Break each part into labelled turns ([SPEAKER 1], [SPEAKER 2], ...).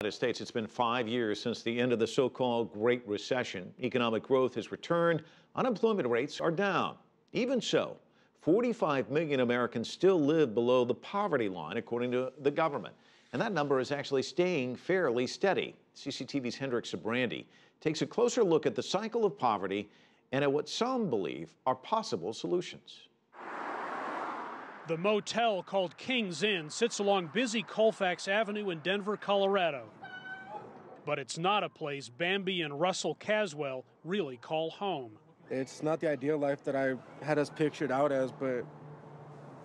[SPEAKER 1] United States, it's been 5 years since the end of the so-called Great Recession. Economic growth has returned. Unemployment rates are down. Even so, 45 million Americans still live below the poverty line, according to the government. And that number is actually staying fairly steady. CCTV's Hendrik Sybrandy takes a closer look at the cycle of poverty and at what some believe are possible solutions.
[SPEAKER 2] The motel called King's Inn sits along busy Colfax Avenue in Denver, Colorado. But it's not a place Bambi and Russell Caswell really call home.
[SPEAKER 3] It's not the ideal life that I had us pictured out as, but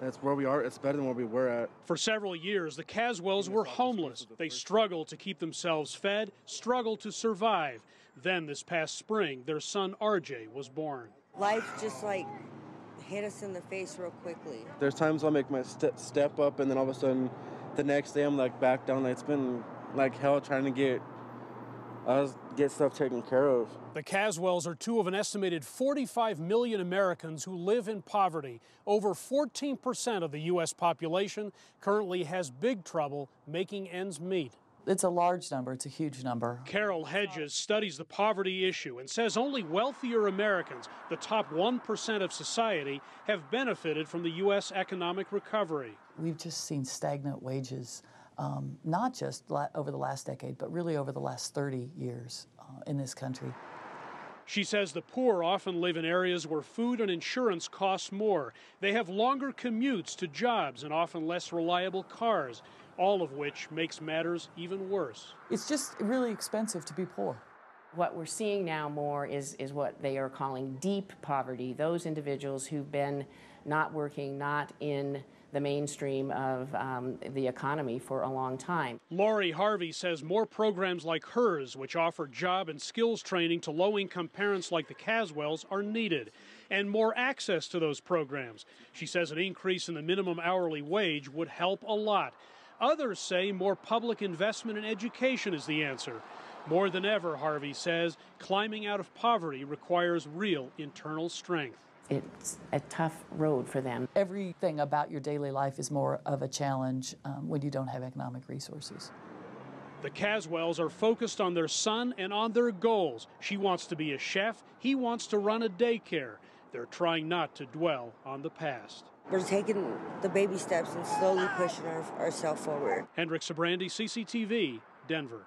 [SPEAKER 3] that's where we are. It's better than where we were at.
[SPEAKER 2] For several years, the Caswells were homeless. They struggled to keep themselves fed, struggled to survive. Then this past spring, their son RJ was born.
[SPEAKER 4] Life just like hit us in the face real quickly.
[SPEAKER 3] There's times I'll make my step up, and then all of a sudden, the next day I'm like back down. It's been like hell trying to get stuff taken care of.
[SPEAKER 2] The Caswells are two of an estimated 45 million Americans who live in poverty. Over 14% of the U.S. population currently has big trouble making ends meet.
[SPEAKER 5] It's a large number. It's a huge number.
[SPEAKER 2] Carol Hedges studies the poverty issue and says only wealthier Americans, the top 1% of society, have benefited from the U.S. economic recovery.
[SPEAKER 5] We've just seen stagnant wages, not just over the last decade, but really over the last 30 years in this country.
[SPEAKER 2] She says the poor often live in areas where food and insurance cost more. They have longer commutes to jobs and often less reliable cars, all of which makes matters even worse.
[SPEAKER 5] It's just really expensive to be poor.
[SPEAKER 6] What we're seeing now more is what they are calling deep poverty, those individuals who've been not working, not in the mainstream of the economy for a long time.
[SPEAKER 2] Lori Harvey says more programs like hers, which offer job and skills training to low-income parents like the Caswells, are needed, and more access to those programs. She says an increase in the minimum hourly wage would help a lot. Others say more public investment in education is the answer. More than ever, Harvey says, climbing out of poverty requires real internal strength.
[SPEAKER 6] It's a tough road for them.
[SPEAKER 5] Everything about your daily life is more of a challenge when you don't have economic resources.
[SPEAKER 2] The Caswells are focused on their son and on their goals. She wants to be a chef. He wants to run a daycare. They're trying not to dwell on the past.
[SPEAKER 4] We're taking the baby steps and slowly pushing ourselves forward.
[SPEAKER 2] Hendrik Sybrandy, CCTV, Denver.